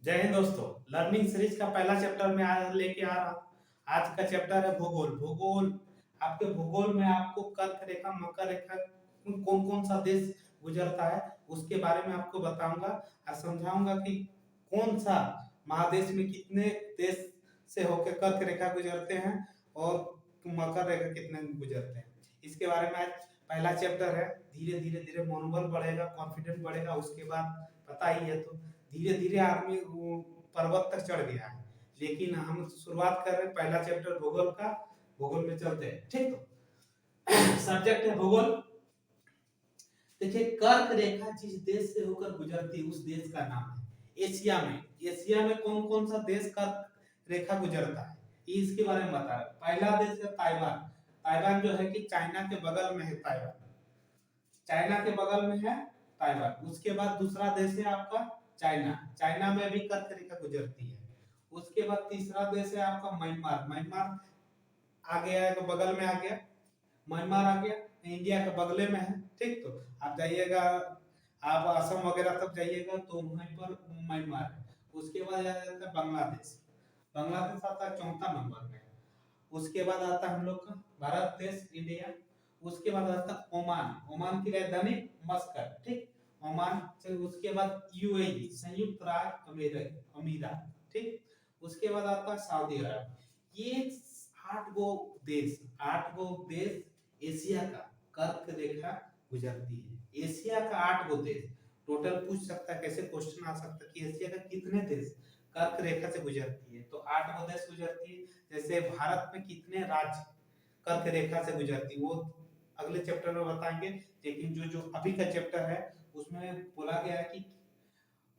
जय हिंद दोस्तों। Learning series का पहला चैप्टर में आज लेके आ रहा हूँ। आज का चैप्टर है भूगोल। भूगोल आपके भूगोल में आपको कर्क रेखा, मकर रेखा, कौन कौन सा देश गुजरता है उसके बारे में आपको बताऊंगा और समझाऊंगा कि कौन सा महादेश में कितने देश से होकर कर्क रेखा गुजरते हैं और मकर रेखा कितने गुजरते हैं। इसके बारे में आज पहला चैप्टर है। धीरे धीरे धीरे मनोबल बढ़ेगा, कॉन्फिडेंस बढ़ेगा। उसके बाद पता ही है तो धीरे धीरे आदमी वो पर्वत तक चढ़ गया है। लेकिन हम शुरुआत कर रहे हैं पहला चैप्टर भूगोल का। भूगोल में चलते हैं, ठीक। तो सब्जेक्ट है भूगोल। देखिए, कर्क रेखा जिस देश से होकर गुजरती है उस देश का नाम है। एशिया में कौन कौन सा देश कर्क रेखा गुजरता है ये इसके बारे में बता रहा है। पहला देश है ताइवान। ताइवान जो है कि चाइना के बगल में है। ताइवान चाइना के बगल में है ताइवान। उसके बाद दूसरा देश है आपका चाइना। चाइना में भी कर्क रेखा गुजरती है। उसके बाद तीसरा देश है आपका म्यांमार। म्यांमार आ गया है, बगल में आ गया। म्यांमार आ गया, इंडिया के बगले में है, ठीक। तो आप जाइएगा, आप असम वगैरह तक जाइएगा तो वहीं पर म्यांमार है। उसके बाद आ जाता है बांग्लादेश। बांग्लादेश आता है चौथा नंबर में। उसके बाद आता है हम लोग का भारत देश, इंडिया। उसके बाद आता है ओमान। ओमान की राजधानी मस्कट, ठीक। ओमान से उसके बाद यूएई, संयुक्त राज्य अमीरात, ठीक। उसके बाद आता है सऊदी अरब। ये 8 गो देश एशिया का कर्क रेखा गुजरती है। एशिया का 8 गो देश टोटल पूछ सकता है, कैसे क्वेश्चन आ सकता है कि एशिया का कितने देश कर्क रेखा से गुजरती है। तो 8 गो देश गुजरती है। जैसे भारत में कितने राज्य कर्क रेखा से गुजरती वो अगले चैप्टर में बताएंगे। लेकिन जो अभी का चैप्टर है उसमें बोला गया है कि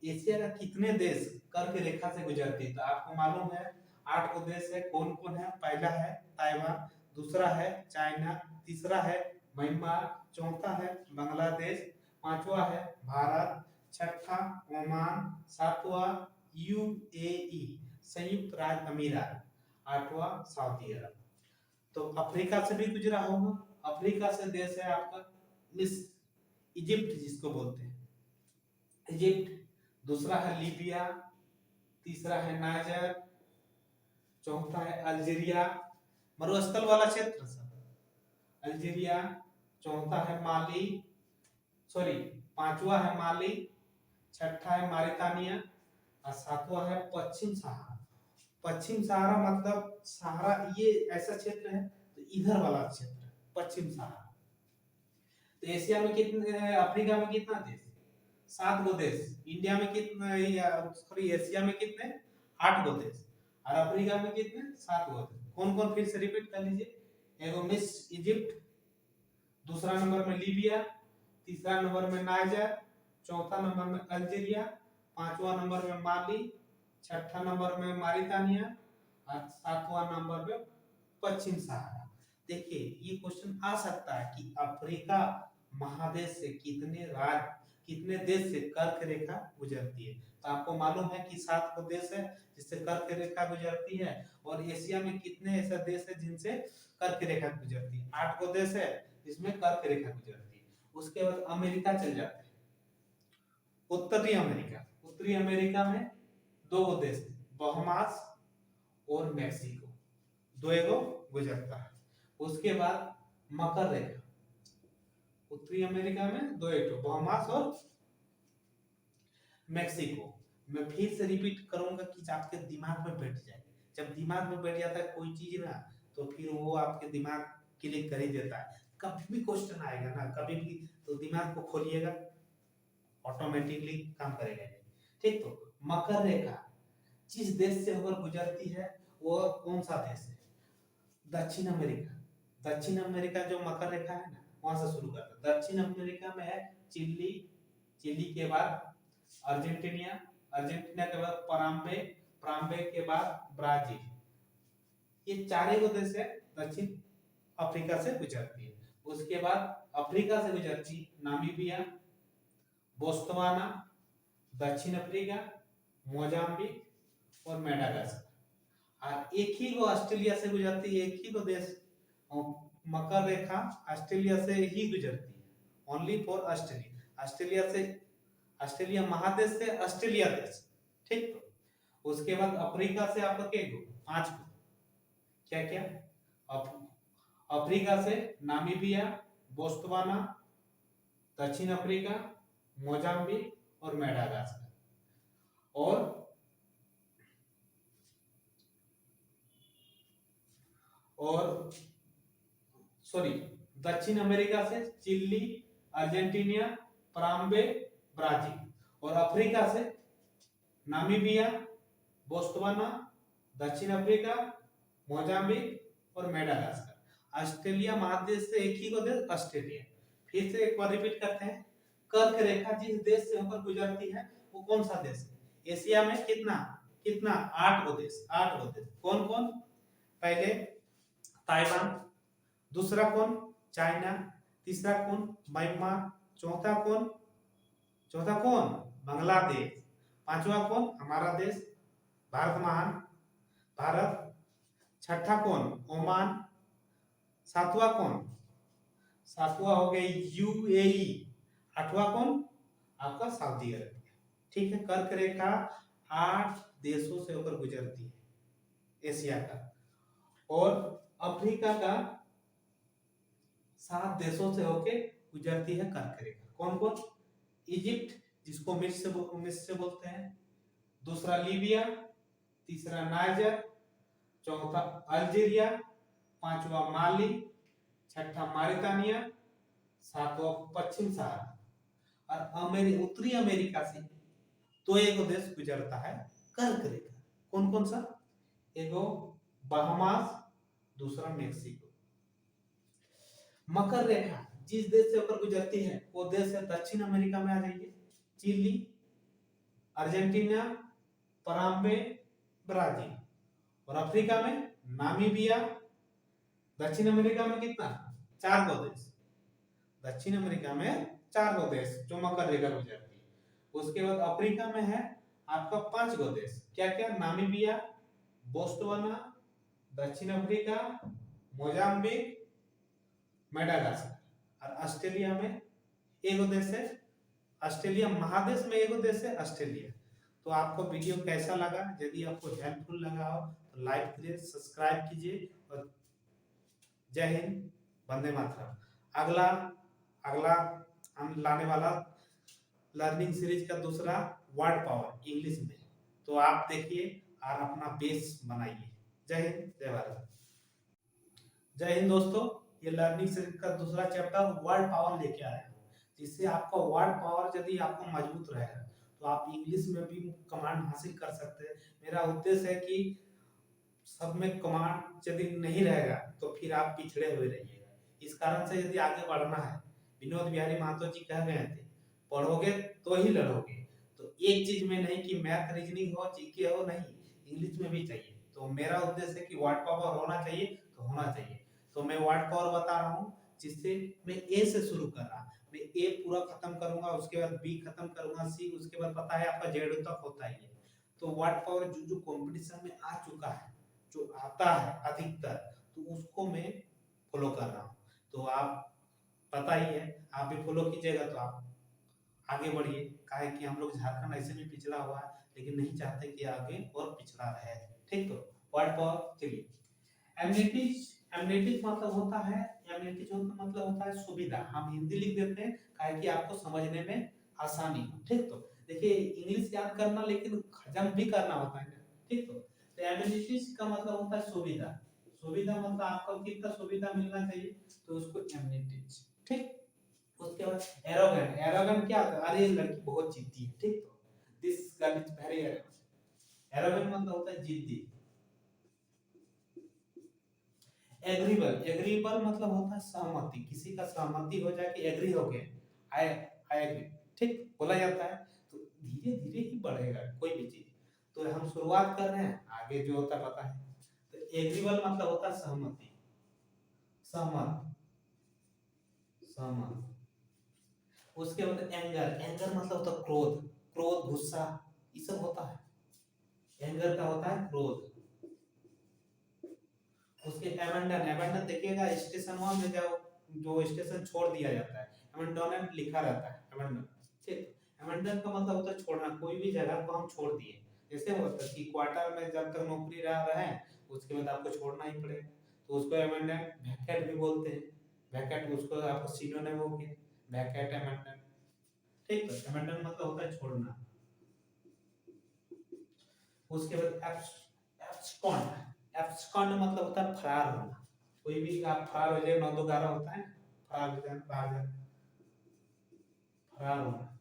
एशिया का कितने देश कर्क रेखा से गुजरती है। तो आपको मालूम है 8 गो देश है। कौन कौन है? पहला है ताइवान, दूसरा है चाइना, तीसरा है म्यांमार, चौथा है बांग्लादेश, पांचवा है भारत, छठा ओमान, सातवां यूएई संयुक्त राज्य अमीरात, आठवां सऊदी अरब। तो अफ्रीका से भी गुजरा होगा। अफ्रीका से देश है आपका मिस्र, इजिप्ट जिसको बोलते हैं, इजिप्ट। दूसरा है लीबिया, तीसरा है नाइजर, चौथा है अल्जीरिया, मरुस्थल वाला क्षेत्र सब, अल्जीरिया। चौथा है माली, सॉरी, पांचवा है माली, छठा है मारितानिया और सातवां है पश्चिम सहारा। पश्चिम सहारा मतलब सहारा ये ऐसा क्षेत्र है तो इधर वाला क्षेत्र पश्चिम सहारा। तो एशिया में कितने, अफ्रीका में कितना देश? 7 गो देश। इंडिया में कितने, सॉरी एशिया में कितने? 8 गो देश। और अफ्रीका में कितने? 7 गो देश। कौन कौन फिर से रिपीट कर लीजिए। एगो मिस्र, इजिप्ट, दूसरा नंबर में लीबिया, तीसरा नंबर में नाइजर, चौथा नंबर में अल्जीरिया, पांचवा नंबर में माली, छठा नंबर में मारितानिया और सातवां नंबर में पश्चिम सहारा। देखिए, ये क्वेश्चन आ सकता है कि अफ्रीका महादेश से कितने देश से कर्क रेखा गुजरती है। तो आपको मालूम है कि 7 गो देश है जिससे कर्क रेखा गुजरती है। और एशिया में कितने ऐसे देश है जिनसे कर्क रेखा गुजरती है? 8 गो देश है जिसमें कर्क रेखा गुजरती है। उसके बाद अमेरिका चल जाते हैं। उत्तरी अमेरिका में 2 गो देश, बहामास और मैक्सिको, 2 गुजरता है। उसके बाद मकर रेखा, उत्तरी अमेरिका में 2 बहामास और मैक्सिको। मैं फिर से रिपीट करूंगा कि आपके दिमाग में बैठ जाए। जब दिमाग में बैठ जाता है कोई चीज ना तो फिर वो आपके दिमाग क्लिक कर ही देता है। कभी भी क्वेश्चन आएगा ना, कभी भी, तो दिमाग को खोलिएगा, ऑटोमेटिकली काम करेगा, ठीक। तो मकर रेखा जिस देश से होकर गुजरती है वो कौन सा देश है? दक्षिण अमेरिका। दक्षिण अमेरिका जो मकर रेखा है ना वहां से शुरू करता है। दक्षिण अमेरिका में है चिली, चिली के बाद अर्जेंटीना, अर्जेंटीना के बाद पराम्बे, पराम्बे के बाद ब्राजील। ये 4 गो देश है दक्षिण अफ्रीका से गुजरती है। उसके बाद अफ्रीका से गुजरती नामीबिया, बोत्सवाना, दक्षिण अफ्रीका, मोजाम्बिक और मेडागास्कर। और एक ही गो ऑस्ट्रेलिया से गुजरती है। एक ही गो देश मकर रेखा ऑस्ट्रेलिया से ही गुजरती है, ओनली फॉर ऑस्ट्रेलिया। ऑस्ट्रेलिया से, ऑस्ट्रेलिया महादेश से ऑस्ट्रेलिया देश, ठीक। उसके बाद अफ्रीका से आपका क्या गो 5 गो, क्या क्या अफ्रीका से नामीबिया, बोस्टवाना, दक्षिण अफ्रीका, मोजाम्बिक और मेडागास्कर। और सॉरी, दक्षिण अमेरिका से चिली, अर्जेंटीना, पराम्बे, ब्राजील। और अफ्रीका से नामीबिया, बोस्टवाना, दक्षिण अफ्रीका, मोजाम्बिक और मेडागास्कर। ऑस्ट्रेलिया महादेश से एक ही को देश ऑस्ट्रेलिया। फिर से एक बार रिपीट करते हैं, कर्क रेखा जिस देश से होकर गुजरती है वो कौन सा देश है? एशिया में कितना कितना 8 गो देश, 8 गो देश। कौन कौन? पहले ताइवान, दूसरा कौन? चाइना, तीसरा कौन? म्यांमार, चौथा कौन? बांग्लादेश, पांचवा कौन? हमारा देश भारत महान, भारत, छठा कौन? ओमान, सातवां कौन? सातवां हो गया यूएई, आठवां कौन? आपका सऊदी अरबिया। ठीक है, कर्क रेखा 8 देशों से होकर गुजरती है एशिया का, और अफ्रीका का 7 देशों से होकर गुजरती है कर्क रेखा। कौन कौन? इजिप्ट, जिसको मिस्र से बोलते हैं, दूसरा लीबिया, तीसरा नाइजर, चौथा अल्जीरिया, पांचवा माली, छठा मारितानिया, सातवां पश्चिम सहारा। और उत्तरी अमेरिका से तो एक देश गुजरता है कर्क रेखा। कौन कौन सा? एगो बहामास, दूसरा मेक्सिको। मकर रेखा जिस देश से होकर गुजरती है वो देश है दक्षिण अमेरिका में आ जाइए, चिली, अर्जेंटीना, पराम्बे, ब्राजील। और अफ्रीका में नामीबिया। दक्षिण अमेरिका में कितना? 4 गो देश। दक्षिण अमेरिका में 4 गो देश जो मकर रेखा गुजरती है। उसके बाद अफ्रीका में है आपका 5 गो देश। क्या क्या? नामीबिया, बोस्टवाना, दक्षिण अफ्रीका, मोजाम्बिक, मेडागास्कर। और ऑस्ट्रेलिया में एक देश है, ऑस्ट्रेलिया महादेश में एक देश है ऑस्ट्रेलिया। तो आपको वीडियो कैसा लगा? यदि आपको हेल्पफुल लगा हो तो लाइक कीजिए, सब्सक्राइब कीजिए। और जय हिंद, वंदे मातरम। अगला अगला हम लाने वाला लर्निंग सीरीज का दूसरा वर्ड पावर इंग्लिश में, तो आप देखिए और अपना बेस बनाइए। जय हिंद, जय भारत। जय हिंद दोस्तों, ये लर्निंग सीरीज का दूसरा चैप्टर वर्ड पावर लेके आया हूं, जिससे आपका वर्ड पावर यदि आपको मजबूत रहेगा तो आप इंग्लिश में भी कमांड हासिल कर सकते हैं। मेरा उद्देश्य है कि सब में कमांड यदि नहीं रहेगा तो फिर आप पिछड़े हुए रहिएगा। इस कारण से यदि आगे बढ़ना है, विनोद बिहारी महतो जी कह गए थे, पढ़ोगे तो ही लड़ोगे। तो एक चीज में नहीं कि मैथ रीजनिंग हो, जीके हो, नहीं, इंग्लिश में भी चाहिए। तो मेरा उद्देश्य है कि वर्ड पावर होना चाहिए तो होना चाहिए। तो मैं वर्ड पावर बता रहा हूँ, जिससे मैं ए से शुरू कर रहा, मैं ए पूरा खत्म करूंगा, उसके बाद बी खत्म करूंगा, सी, उसके बाद पता है आपका जेड तक होता ही है। तो वर्ड पावर जो जो कंपटीशन में आ चुका है, जो आता है अधिकतर, तो उसको मैं फॉलो कर रहा हूँ। तो आप पता ही है, आप भी फॉलो कीजिएगा तो आप आगे बढ़िए। काहे कि हम लोग झारखंड ऐसे भी पिछड़ा हुआ है, लेकिन नहीं चाहते कि आगे और पिछड़ा रहे। ठीक, तो वर्ड पावर चलिए। एमनिटीज, एमनिटीज मतलब होता है, एमनिटीज मतलब होता है सुविधा। हम हिंदी लिख देते हैं काहे कि आपको समझने में आसानी हो। ठीक, तो देखिए इंग्लिश याद करना लेकिन हजम भी करना होता है। ठीक, तो एमनिटीज का मतलब होता है सुविधा। सुविधा मतलब आपको कितना सुविधा मिलना चाहिए, तो उसको एमनिटीज। ठीक, उसके बाद एरोगेंट, एरोगेंट क्या होता है? अरे ये लड़की बहुत जिद्दी है। ठीक, तो this girl is very arrogant. Arrogant मतलब होता है जिद्दी। एग्रीबल, एग्रीबल मतलब होता है सहमति, किसी का सहमति हो जाए कि एग्री हो गए, आई आई एग्री। ठीक, बोला जाता है। तो धीरे धीरे ही बढ़ेगा कोई भी चीज। तो हम शुरुआत कर रहे हैं, आगे जो होता पता है। तो एग्रीबल मतलब होता है सहमति, सहमत, सहमत। उसके बाद एंगर, एंगर मतलब होता है क्रोध, क्रोध, गुस्सा, ये सब होता है। एंगर का होता है क्रोध। उसके एबंडन, एबंडन देखिएगा स्टेशन 1 में जाओ, जो स्टेशन छोड़ दिया जाता है, एबंडोनेंट लिखा रहता है, एबंडन। ठीक, एबंडन का मतलब होता है छोड़ना, कोई भी जगह को हम छोड़ दिए। जैसे होता है कि क्वार्टर में जब तक नौकरी रह रहे हैं उसके बाद आपको छोड़ना ही पड़ेगा, तो उसको अमेंडेंट वैकेट भी बोलते हैं। वैकेट उसको आपको सिनोनिम हो गया वैकेट अमेंडेंट। ठीक है, अमेंडेंट मतलब होता है छोड़ना। उसके बाद एब्सकॉन्ड। एब्सकॉन्ड मतलब होता है फरार होना। कोई भी आप फरार हो जाए, 9-2-11 होता है, फरार हो जाए, बाहर जाए, फरार होना।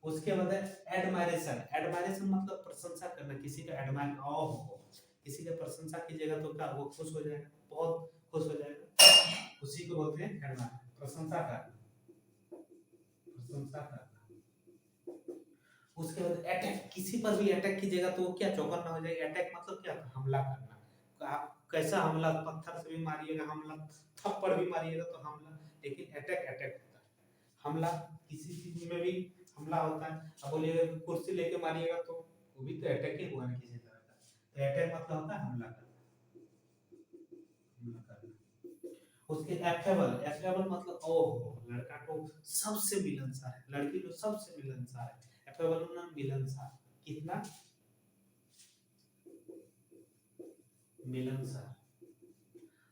उसके बाद एडमायरेशन। एडमायरेशन मतलब प्रशंसा करना, किसी का एडमायर हो, किसी का प्रशंसा कीजिएगा तो क्या वो खुश हो जाएगा, बहुत खुश हो जाएगा, उसी को बोलते हैं एडमायर, प्रशंसा करना, प्रशंसा करना। उसके बाद अटैक, किसी पर भी अटैक कीजिएगा तो वो क्या चौकन्ना हो जाएगा। अटैक मतलब क्या, हमला करना। तो आप कैसा हमला, पत्थर से भी मारिएगा हमला, थप्पड़ भी मारिएगा तो हमला, लेकिन अटैक अटैक होता है। हमला किसी चीज में भी हमला होता है। अब बोलिएगा कुर्सी लेके मारिएगा तो वो भी तो अटैक ही हुआ ना किसी तरह का। तो अटैक मतलब होता है हमला करना, हमला करना। उसके एफेबल, एफेबल मतलब ओहो लड़का तो सबसे मिलनसार है, लड़की तो सबसे मिलनसार है। एफेबल मतलब मिलनसार, कितना मिलनसार।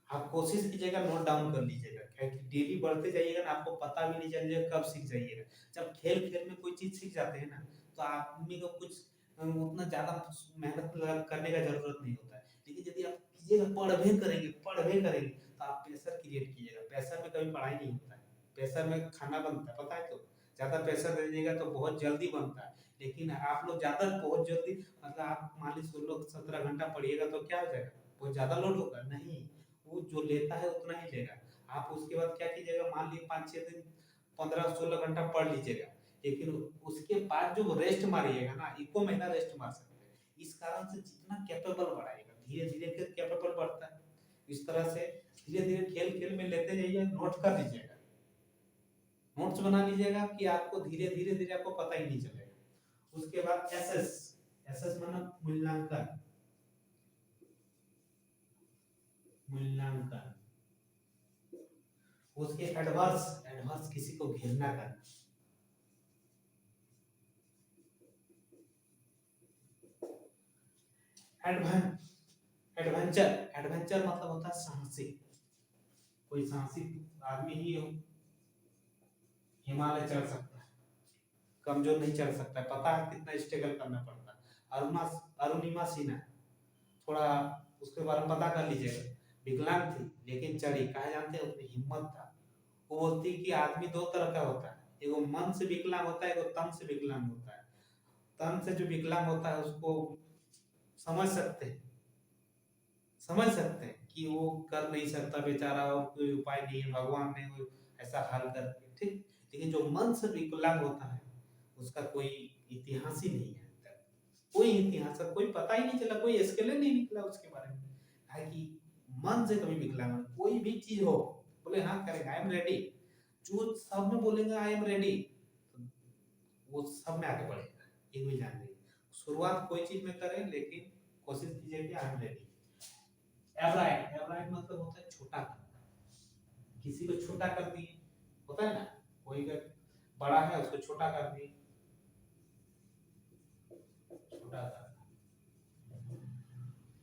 आप कोशिश कीजिएगा, नोट डाउन कर लीजिएगा, क्योंकि डेली बढ़ते जाइएगा ना, आपको पता भी नहीं चलेगा कब सीख जाइएगा। जब खेल खेल में कोई चीज सीख जाते हैं ना, तो आदमी को कुछ उतना ज्यादा मेहनत करने का जरूरत नहीं होता है। लेकिन यदि आप कीजिएगा, पढ़वे करेंगे तो आप प्रेशर क्रिएट कीजिएगा। प्रेशर में कभी पढ़ाई नहीं होता है, प्रेशर में खाना बनता है, पता है। तो ज्यादा प्रेशर दे दीजिएगा तो बहुत जल्दी बनता है। लेकिन आप लोग ज्यादा बहुत जल्दी, मतलब आप मान लीजिए 16-17 घंटा पढ़िएगा तो क्या हो जाएगा, बहुत ज्यादा लोड होगा नहीं, वो जो लेता है उतना ही लेगा। आप उसके बाद क्या कीजिएगा, मान लीजिए 5-6 दिन 15-16 घंटा पढ़ लीजिएगा, लेकिन उसके बाद जो रेस्ट मारिएगा ना, 1 महीना रेस्ट मार सकते हैं। इस कारण से जितना कैपेबल बढ़ाएगा, धीरे धीरे फिर कैपेबल बढ़ता है। इस तरह से धीरे धीरे खेल खेल में लेते जाइए, नोट कर लीजिएगा, नोट्स बना लीजिएगा कि आपको धीरे धीरे धीरे आपको पता ही नहीं चलेगा। उसके बाद एसएस, एसएस मतलब मूल्यांकन, मूल्यांकन। उसके एडवर्स, एडवर्स किसी को घृणा करना। एडवें एडवेंचर, एडवेंचर मतलब होता है साहसिक। कोई साहसिक आदमी ही हो, हिमालय चढ़ सकता है, कमजोर नहीं चढ़ सकता है, पता है कितना स्ट्रगल करना पड़ता है। अरुणा, अरुणिमा सिन्हा, थोड़ा उसके बारे में पता कर लीजिएगा। विकलांग थी लेकिन चढ़ी, कहा जानते हैं उसमें हिम्मत था। वो बोलती कि आदमी दो तरह का होता है, एगो मन से विकलांग होता है, एगो तन से विकलांग होता है। तन से जो विकलांग होता है उसको समझ सकते हैं, समझ सकते हैं कि वो कर नहीं सकता बेचारा, और कोई उपाय नहीं है, भगवान ने वो ऐसा हल कर दिया, ठीक। लेकिन जो मन से विकलांग होता है उसका कोई इतिहास ही नहीं है, कोई इतिहास का कोई पता ही नहीं चला, कोई स्केल नहीं निकला उसके बारे में। है कि मन से कभी विकलांग नहीं। कोई भी चीज हो, बोले हाँ करेंगे, आई एम रेडी, जो सब में बोलेंगे आई एम रेडी, वो सब में आगे बढ़ेगा, ये भी जान लीजिए। शुरुआत कोई चीज में करें, लेकिन कोशिश कीजिए कि आई एम रेडी। एवराइट, एवराइट मतलब होता है छोटा करना, किसी को छोटा कर दिए, होता है ना, कोई अगर बड़ा है उसको छोटा कर दिए, छोटा करना।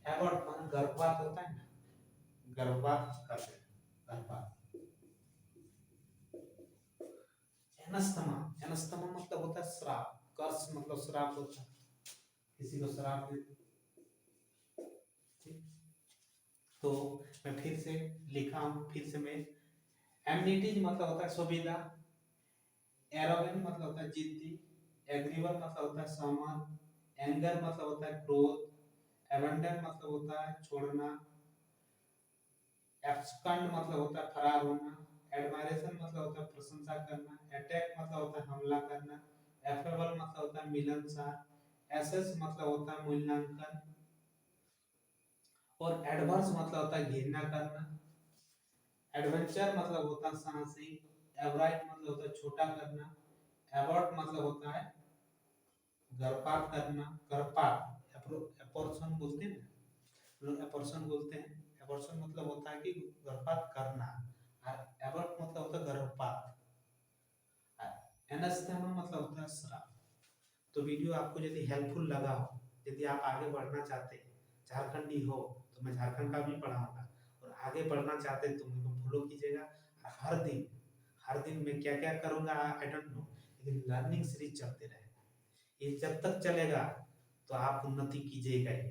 एबॉर्ट मतलब गर्भपात होता है ना, गर्भपात कर देना, गर्भपात। एनास्थमा, एनास्थमा मतलब होता है श्राप, कर्स मतलब श्राप होता है, किसी को श्राप दे। ठीक? तो मैं फिर से लिखा हूँ, फिर से मैं, एमनिटीज मतलब होता है सुविधा, एरोगेंट मतलब होता है जिद्दी, एग्रीबल मतलब होता है सहमत, एंगर मतलब होता है क्रोध, एबंडन मतलब होता है छोड़ना, एब्सकंड मतलब होता है फरार होना, एडमायरेशन मतलब होता है प्रशंसा करना, अटैक मतलब होता है हमला करना, एफेबल मतलब होता है मिलनसार, एसेस मतलब होता है मूल्यांकन, और एडवर्स मतलब होता है घृणा करना। एडवेंचर मतलब होता है साहसिक, एवराइट मतलब होता है छोटा करना, एबॉर्ट मतलब होता है गर्भपात करना, गर्भपात एपोर्शन बोलते हैं ना, लोग एपोर्शन बोलते हैं। एपोर्शन मतलब होता है कि गर्भपात करना, और एबॉर्ट मतलब होता है गर्भपात। एनास्थेमा मतलब होता है श्राप। तो वीडियो आपको यदि हेल्पफुल लगा हो, यदि आप आगे बढ़ना चाहते हैं, झारखंडी हो तो मैं झारखंड का भी पढ़ाऊंगा, और आगे बढ़ना चाहते हैं तो मेरे को फॉलो कीजिएगा। हर दिन मैं क्या क्या करूंगा आई डोंट नो, लेकिन लर्निंग सीरीज चलते रहेगा। ये जब तक चलेगा तो आप उन्नति कीजिएगा ही।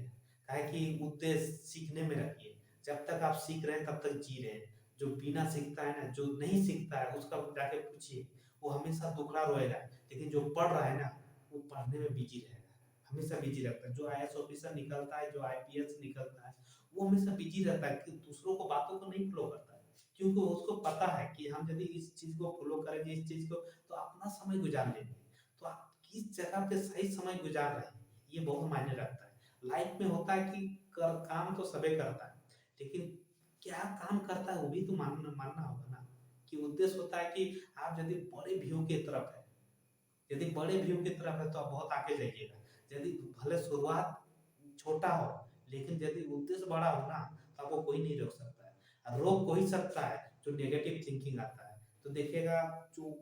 काहे कि उद्देश्य सीखने में रखिए। जब तक आप सीख रहे हैं तब तक जी रहे हैं। जो बिना सीखता है ना, जो नहीं सीखता है उसका जाके पूछिए, वो हमेशा दुखड़ा रोएगा। लेकिन जो पढ़ रहा है ना, वो पढ़ने में बिजी रहेगा, हमेशा बिजी रहता है। जो आईएएस ऑफिसर निकलता है, जो आईपीएस निकलता है, वो हमेशा बिजी रहता है कि दूसरों को बातों को नहीं फॉलो करता है। क्योंकि उसको पता है कि हम यदि इस चीज को फॉलो करेंगे, इस चीज को, तो अपना समय गुजार लेंगे। तो आप किस जगह पे सही समय गुजार रहे हैं, ये बहुत मायने रखता है। लाइफ में होता है कि काम तो सबे करता है, लेकिन क्या काम करता है वो भी तो मानना होगा ना। कि उद्देश्य होता है कि आप यदि बड़े व्यू की तरफ है, यदि बड़े व्यू की तरफ है तो आप बहुत आगे जाइएगा। यदि भले शुरुआत छोटा हो, लेकिन यदि उद्देश्य बड़ा हो ना, तो आपको कोई नहीं रोक सकता है। और रोक कोई सकता है जो नेगेटिव थिंकिंग आता है। तो देखिएगा, जो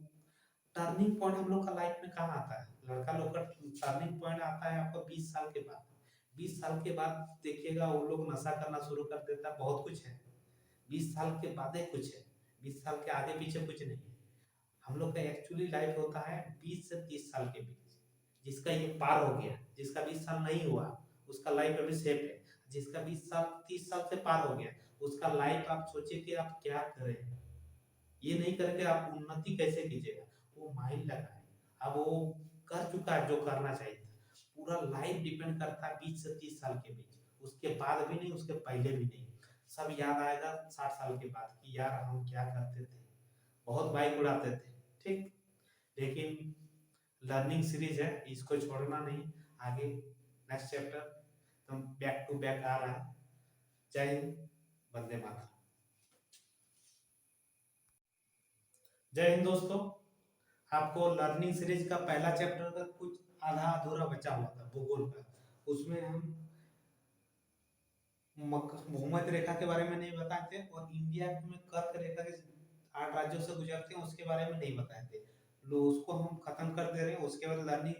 टर्निंग पॉइंट हम लोग का लाइफ में कहाँ आता है, लड़का लोग का टर्निंग पॉइंट आता है आपको 20 साल के बाद। 20 साल के बाद देखिएगा वो लोग नशा करना शुरू कर देता है, बहुत कुछ है। 20 साल के बाद ही कुछ है, 20 साल के आगे पीछे कुछ नहीं है। हम लोग का एक्चुअली लाइफ होता है 20 से 30 साल के बीच। जिसका ये पार हो गया, जिसका 20 साल नहीं हुआ, उसका लाइफ अभी सेफ है। जिसका 20 साल 30 साल से पार हो गया, उसका लाइफ आप सोचिए कि आप क्या करें। ये नहीं करके आप उन्नति कैसे कीजिएगा, वो माइंड लगाए। अब वो कर चुका है जो करना चाहिए था। पूरा लाइफ डिपेंड करता है 20 से 30 साल के बीच। उसके बाद भी नहीं, उसके पहले भी नहीं। सब याद आएगा 60 साल के बाद कि यार हम क्या करते थे, बहुत बाइक उड़ाते थे, ठीक। लेकिन लर्निंग सीरीज है, इसको छोड़ना नहीं। आगे नेक्स्ट चैप्टर तो बैक टू बैक आ रहा है। जय हिंद, वंदे मातरम। जय हिंद दोस्तों। आपको लर्निंग सीरीज का पहला चैप्टर का कुछ आधा अधूरा बचा हुआ था भूगोल का। उसमें हम भूमध्य रेखा के बारे में नहीं बताए थे, और इंडिया में कर्क रेखा के 8 राज्यों से गुजरते हैं उसके बारे में नहीं बताए थे। लो, उसको हम खत्म कर दे रहे हैं। उसके बाद लर्निंग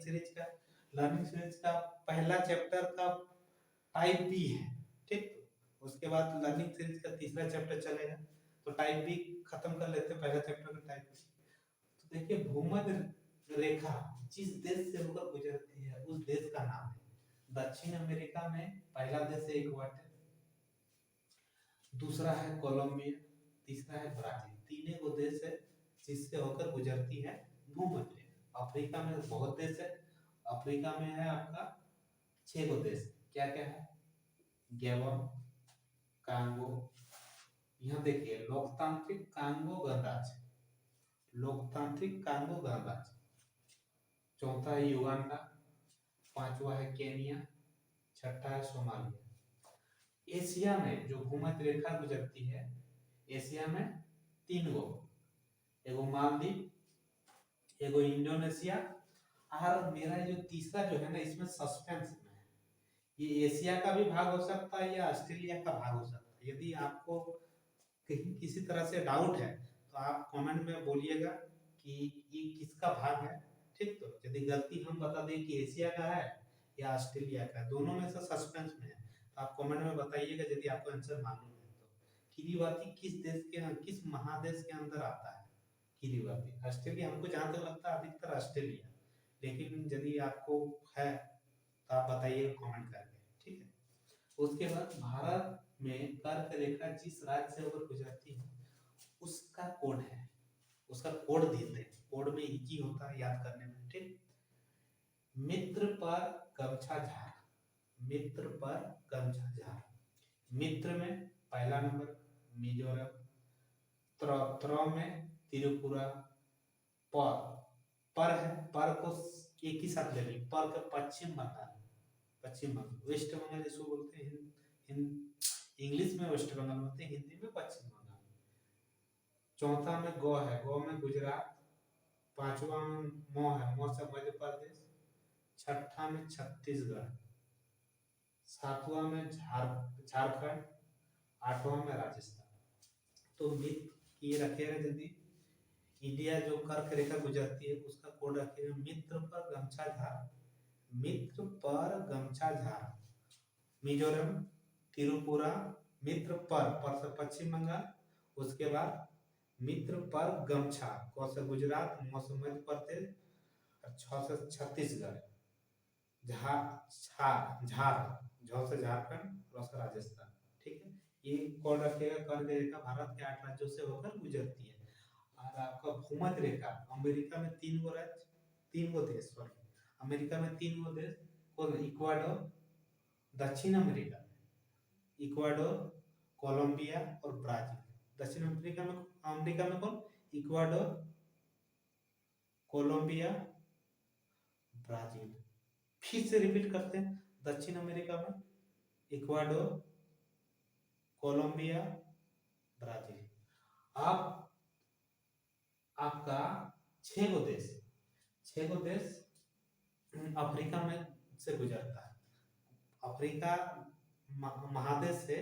सीरीज का पहला चैप्टर का टाइप बी है, ठीक। उसके बाद लर्निंग सीरीज का तीसरा चैप्टर चलेगा। तो टाइप बी खत्म कर लेते हैं, पहला चैप्टर का टाइप बी। तो देखिए, भूमध्य रेखा जिस देश से होकर गुजरती है उस देश का नाम है। दक्षिण अमेरिका में पहला देश है इक्वाटर, दूसरा है कोलंबिया, तीसरा है ब्राजील। तीन गो देश है जिससे होकर गुजरती है भूमध्य रेखा। अफ्रीका में बहुत देश है। अफ्रीका में है आपका 6 गो देश। क्या क्या है? गैबन, कांगो, यहाँ देखिए लोकतांत्रिक कांगो गणराज्य। चौथा है युगांडा, पांचवा है केनिया, छठा है सोमालिया। एशिया में जो भूमध्य रेखा गुजरती है, एशिया में 3 गो, एगो मालदीव, एगो इंडोनेशिया, और मेरा जो तीसरा जो है ना, इसमें सस्पेंस में है। ये एशिया का भी भाग हो सकता है या ऑस्ट्रेलिया का भाग हो सकता है। यदि आपको कहीं किसी तरह से डाउट है तो आप कमेंट में बोलिएगा कि ये किसका भाग है, ठीक। तो यदि गलती हम बता दें कि एशिया का है या ऑस्ट्रेलिया का है, दोनों में से सस्पेंस में है, तो आप कमेंट में बताइएगा यदि आपको आंसर मालूम है तो। किरीबाती किस महादेश के अंदर आता है? किरीबाती ऑस्ट्रेलिया, हमको जहाँ तक लगता है अधिकतर ऑस्ट्रेलिया, लेकिन यदि आपको है तो आप बताइए कमेंट करके, ठीक है। उसके बाद भारत में कर्क रेखा जिस राज्य से होकर गुजरती है उसका कोड है, उसका कोड देते हैं। कोड में इजी होता है याद करने में, ठीक। मित्र पर गमछा झार, मित्र पर गमछा झार। मित्र में पहला नंबर मिजोरम, त्र में त्रिपुरा, पर पर है, पर को एक ही साथ ले ली, पर का पश्चिम बंगाल, पश्चिम बंगाल, वेस्ट बंगाल जिसको बोलते हैं। इंग्लिश में वेस्ट बंगाल बोलते हैं, हिंदी में पश्चिम बंगाल। चौथा में गौ है, गौ में गुजरात। पांचवा में मौ है, मौ से मध्य प्रदेश। छठा में छत्तीसगढ़। सातवां में झारखंड। आठवां में राजस्थान। तो मित्र ये रखिएगा, यदि इंडिया जो कर्क रेखा गुजरती है उसका कोड रखिएगा मित्र पर गमछा झार। मित्र पर गमछा झार, मिजोरम, त्रिपुरा, मित्र पर से पश्चिम बंगाल, उसके बाद मित्र पर गमछा, क से गुजरात, म से मध्य प्रदेश, और छ से छत्तीसगढ़, झार झार, झ से झारखंड, र से राजस्थान। ठीक है, ये कौन रखेगा? कर्क रेखा भारत के 8 राज्यों से होकर गुजरती है। और आपका भूमध्य रेखा, अमेरिका में 3 गो राज्य, 3 गो देश, सॉरी, अमेरिका में 3 गो देश, कौन? इक्वाडोर, दक्षिण अमेरिका में इक्वाडोर, कोलंबिया और ब्राजील। दक्षिण अमेरिका में कौन? Ecuador, Colombia, Brazil. फिर से रिपीट करते हैं, दक्षिण अमेरिका में इक्वाडोर, कोलंबिया, ब्राजील। अब आपका 6 गो देश, 6 गो देश अफ्रीका में से गुजरता है। अफ्रीका महादेश से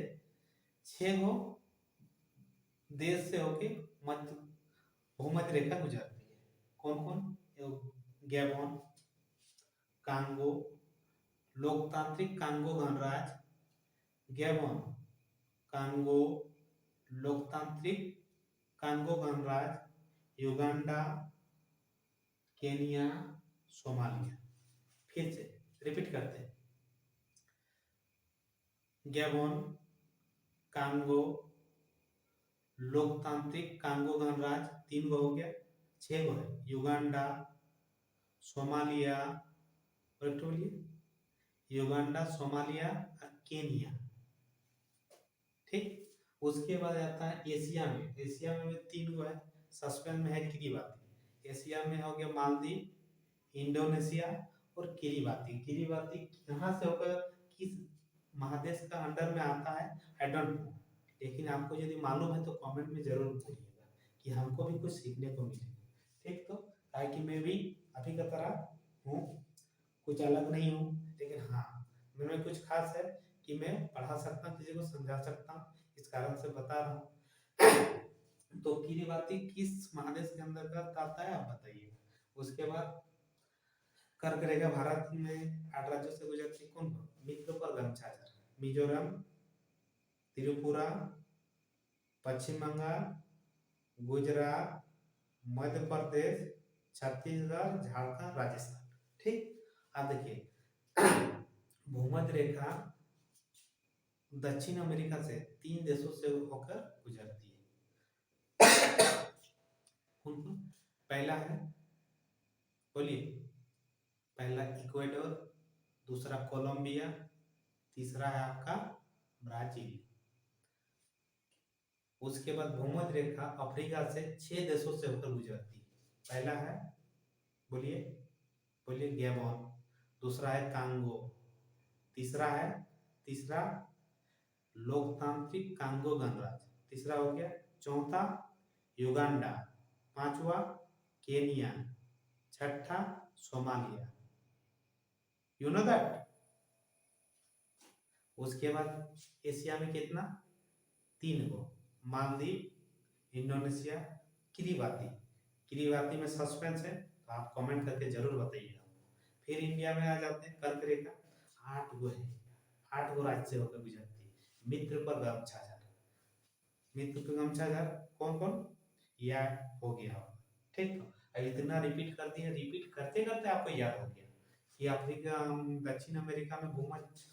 6 गो देश से होके मध्य भूमध्य रेखा गुजरती है। कौन कौन? गैबोन, कांगो, लोकतांत्रिक कांगो गणराज्य, गैबोन, कांगो, लोकतांत्रिक कांगो गणराज्य, युगांडा, केनिया, सोमालिया। फिर से रिपीट करते हैं, गैबोन, कांगो, लोकतांत्रिक कांगो गणराज्य 3 गो हो गया, 6 गो है, युगांडा, सोमालिया, बोलिए, युगांडा, सोमालिया और केनिया। ठीक, उसके बाद आता है एशिया में। एशिया में 3 गो है, सस्पेंस में है किरीबाती। एशिया में हो गया मालदीव, इंडोनेशिया और किरीबाती। किरीबाती कहाँ से होकर किस महादेश का अंडर में आता है, आई डोंट नो, लेकिन आपको यदि मालूम है तो कमेंट में जरूर बोलिएगा कि हमको भी कुछ सीखने को मिलेगा। ठीक, तो ताकि कि मैं भी अभी का तरह हूँ, कुछ अलग नहीं हूँ, लेकिन हाँ मेरे में कुछ खास है कि मैं पढ़ा सकता हूँ, किसी को समझा सकता हूँ, इस कारण से बता रहा हूँ। तो किरीबाती किस महादेश के अंतर्गत आता है आप बताइए। उसके बाद कर्क रेखा भारत में 8 राज्यों से गुजरती, कौन? मित्र पर गमछा झार, मिजोरम, त्रिपुरा, पश्चिम बंगाल, गुजरात, मध्य प्रदेश, छत्तीसगढ़, झारखंड, राजस्थान। ठीक, अब देखिए भूमध्य रेखा दक्षिण अमेरिका से 3 देशों से होकर गुजरती है। कौन कौन? पहला है, बोलिए, पहला इक्वेडोर, दूसरा कोलंबिया, तीसरा है आपका ब्राजील। उसके बाद भूमध्य रेखा अफ्रीका से 6 देशों से होकर गुजरती है। पहला है, बोलिए बोलिए, गैबोन, दूसरा है कांगो, तीसरा लोकतांत्रिक कांगो गणराज्य, तीसरा हो गया, चौथा युगांडा, पांचवा केनिया, छठा सोमालिया। You know that. उसके बाद एशिया में कितना? 3 गो, मालदीव, इंडोनेशिया, किरीबाती। किरीबाती में सस्पेंस है, तो आप कमेंट करके जरूर बताइएगा। फिर इंडिया में आ जाते हैं, कर्क रेखा 8 गो है, 8 गो राज्य से होकर गुजरती है। मित्र पर गमछा झार, मित्र पर गमछा झार कौन कौन? यह हो गया। ठीक, अब इतना रिपीट कर दिया, रिपीट करते करते आपको याद हो गया कि अफ्रीका, दक्षिण अमेरिका में भूमध्य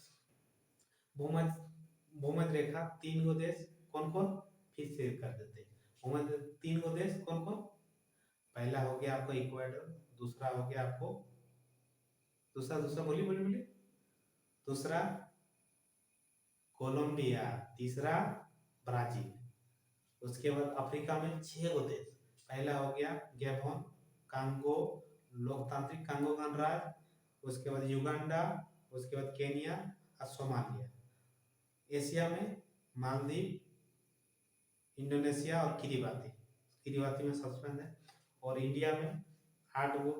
भूमध्य रेखा 3 गो देश, कौन कौन? फिर से कर देते हैं, भूमध्य 3 गो देश कौन कौन? पहला हो गया आपको इक्वाडोर, दूसरा हो गया आपको, दूसरा दूसरा बोलिए बोलिए बोलिए, दूसरा कोलंबिया, तीसरा ब्राजील। उसके बाद अफ्रीका में 6 गो देश, पहला हो गया गैबोन, कांगो, लोकतांत्रिक कांगो गणराज्य, उसके बाद युगांडा, उसके बाद केनिया और सोमालिया। एशिया में मालदीव, इंडोनेशिया और किरीबाती। किरीबाती में सस्पेंस है। और इंडिया में 8 गो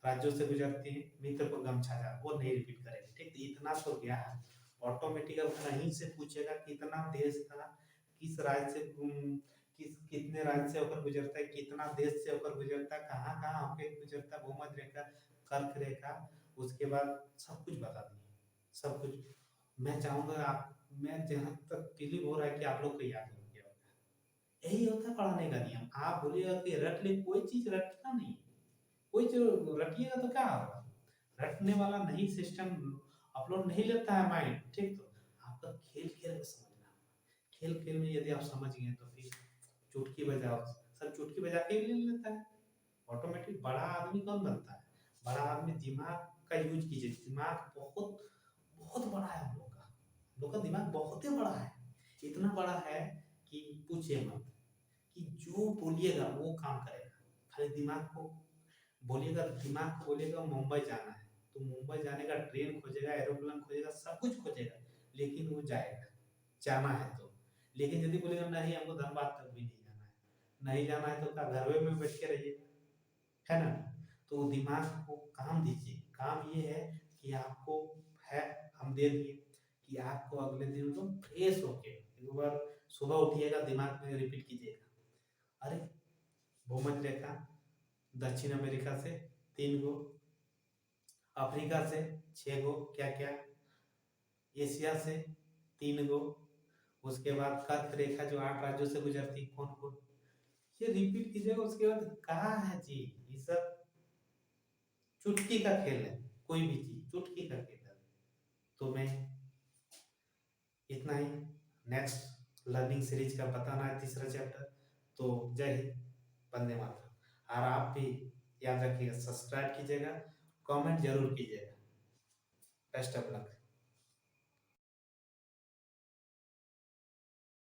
राज्यों से गुजरती है, मित्र को गमछा झार, वो नहीं रिपीट करेंगे। ठीक, इतना तो क्या है, ऑटोमेटिक अब कहीं से पूछेगा कितना देश था, किस राज्य से कितने राज्य से होकर गुजरता है, कितना देश से होकर गुजरता है, कहाँ कहाँ होकर गुजरता है, भूमध्य रेखा, कर्क रेखा, उसके बाद सब कुछ बता दिए, सब कुछ। मैं चाहूँगा मैं जहाँ तक बिलीव हो रहा है कि आप लोग को याद हो गया होगा। यही होता है पढ़ाने का नियम। आप बोलिएगा कि रट ले, कोई चीज़ रटना नहीं है। कोई जो रटिएगा तो क्या होगा? रटने वाला नहीं सिस्टम अपलोड नहीं लेता है माइंड, ठीक? तो आपका खेल-खेल में समझना होगा। खेल-खेल में यदि आप समझ गए तो फिर चुटकी बजाओ, सब चुटकी बजा के ही ले लेता है। ऑटोमेटिक बड़ा आदमी कौन बनता है? बड़ा आदमी दिमाग का यूज़ कीजिए। दिमाग बहुत बहुत बड़ा है हम लोग का। हम लोग का दिमाग बहुत ही बड़ा है। इतना बड़ा है कि पूछिए मत, कि जो बोलिएगा वो काम करेगा। खाली दिमाग को बोलिएगा, दिमाग को बोलिएगा मुंबई जाना है, तो मुंबई जाने का ट्रेन खोजेगा, एरोप्लेन खोजेगा, सब कुछ खोजेगा, लेकिन वो जाएगा, जाना है तो। लेकिन यदि बोलेगा नहीं हमको धनबाद तक भी नहीं जाना है, नहीं जाना है तो क्या घरवे में बैठ के रहिएगा, है ना? तो दिमाग को काम दीजिए। काम ये है कि आपको है, हम दे दिए कि आपको अगले दिन एकदम फ्रेश होके एक बार सुबह उठिएगा, दिमाग में रिपीट कीजिएगा, अरे भूमध्य रेखा दक्षिण अमेरिका से 3 गो, अफ्रीका से 6 गो, क्या-क्या, एशिया से 3 गो, उसके बाद कर्क रेखा जो 8 राज्यों से गुजरती कौन-कौन, ये रिपीट कीजिएगा। उसके बाद कहाँ है जी, ये सब चुटकी का खेल है, कोई भी चीज़ चुटकी का खेल है। तो मैं इतना ही, नेक्स्ट लर्निंग सीरीज का बताना है तीसरा चैप्टर। तो जय हिंद, वंदे मातरम। और आप भी याद रखिएगा, सब्सक्राइब कीजिएगा, कमेंट जरूर कीजिएगा। Best of luck.